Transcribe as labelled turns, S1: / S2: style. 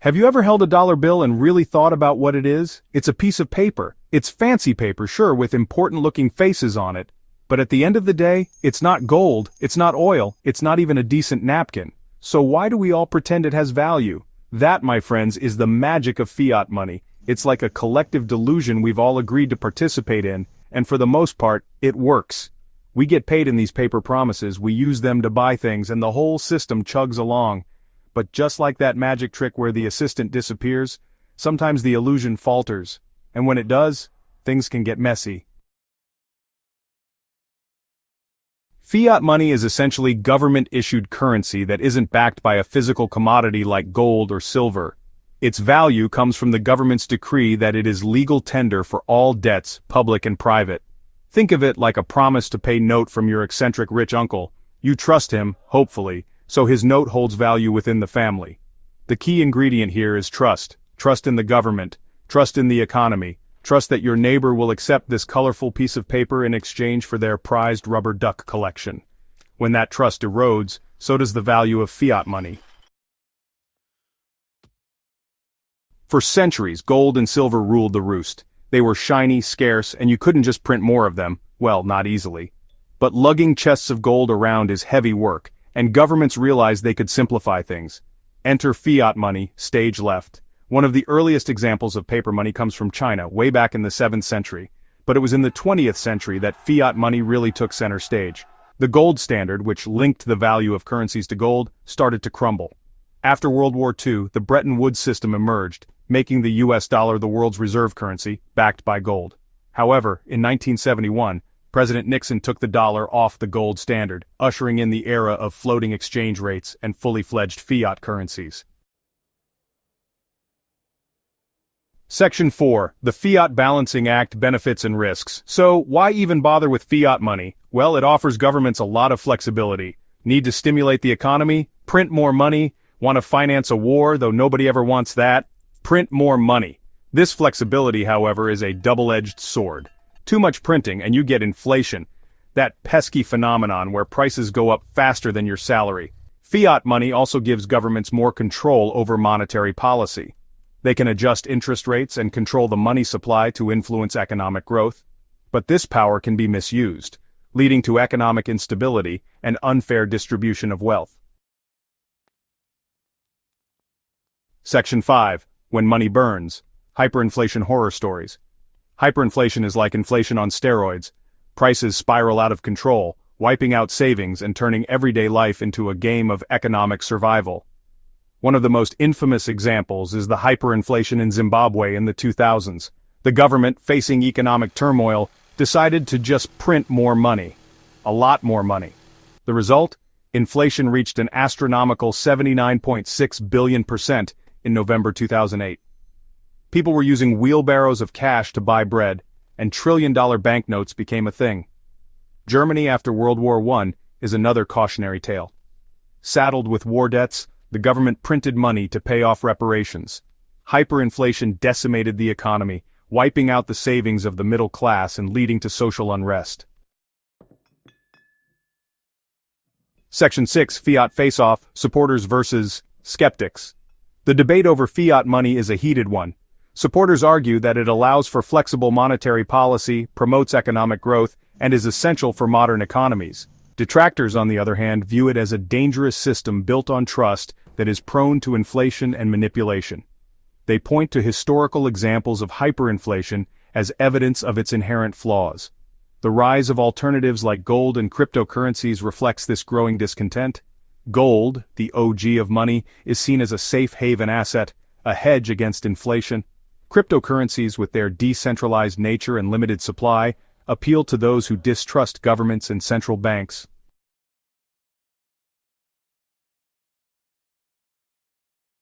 S1: Have you ever held a dollar bill and really thought about what it is? It's a piece of paper. It's fancy paper, sure, with important-looking faces on it. But at the end of the day, it's not gold, it's not oil, it's not even a decent napkin. So why do we all pretend it has value? That, my friends, is the magic of fiat money. It's like a collective delusion we've all agreed to participate in, and for the most part, it works. We get paid in these paper promises, we use them to buy things, and the whole system chugs along. But just like that magic trick where the assistant disappears, sometimes the illusion falters, and when it does, things can get messy. Fiat money is essentially government-issued currency that isn't backed by a physical commodity like gold or silver. Its value comes from the government's decree that it is legal tender for all debts, public and private. Think of it like a promise-to-pay note from your eccentric rich uncle. You trust him, hopefully, so his note holds value within the family. The key ingredient here is trust. Trust in the government. Trust in the economy. Trust that your neighbor will accept this colorful piece of paper in exchange for their prized rubber duck collection. When that trust erodes, so does the value of fiat money. For centuries, gold and silver ruled the roost. They were shiny, scarce, and you couldn't just print more of them. Well, not easily. But lugging chests of gold around is heavy work, and governments realized they could simplify things. Enter fiat money, stage left. One of the earliest examples of paper money comes from China, way back in the 7th century. But it was in the 20th century that fiat money really took center stage. The gold standard, which linked the value of currencies to gold, started to crumble. After World War II, the Bretton Woods system emerged, making the US dollar the world's reserve currency, backed by gold. However, in 1971, President Nixon took the dollar off the gold standard, ushering in the era of floating exchange rates and fully fledged fiat currencies. Section 4. The Fiat Balancing Act Benefits and Risks. So, why even bother with fiat money? Well, it offers governments a lot of flexibility. Need to stimulate the economy? Print more money? Want to finance a war, though nobody ever wants that? Print more money. This flexibility, however, is a double-edged sword. Too much printing and you get inflation. That pesky phenomenon where prices go up faster than your salary. Fiat money also gives governments more control over monetary policy. They can adjust interest rates and control the money supply to influence economic growth. But this power can be misused, leading to economic instability and unfair distribution of wealth. Section 5. When money burns. Hyperinflation horror stories. Hyperinflation is like inflation on steroids. Prices spiral out of control, wiping out savings and turning everyday life into a game of economic survival. One of the most infamous examples is the hyperinflation in Zimbabwe in the 2000s. The government, facing economic turmoil, decided to just print more money. A lot more money. The result? Inflation reached an astronomical 79.6 billion% in November 2008. People were using wheelbarrows of cash to buy bread, and trillion-dollar banknotes became a thing. Germany after World War I is another cautionary tale. Saddled with war debts, the government printed money to pay off reparations. Hyperinflation decimated the economy, wiping out the savings of the middle class and leading to social unrest. Section 6. Fiat Face-Off, Supporters versus Skeptics. The debate over fiat money is a heated one. Supporters argue that it allows for flexible monetary policy, promotes economic growth, and is essential for modern economies. Detractors, on the other hand, view it as a dangerous system built on trust that is prone to inflation and manipulation. They point to historical examples of hyperinflation as evidence of its inherent flaws. The rise of alternatives like gold and cryptocurrencies reflects this growing discontent. Gold, the OG of money, is seen as a safe haven asset, a hedge against inflation. Cryptocurrencies, with their decentralized nature and limited supply, appeal to those who distrust governments and central banks.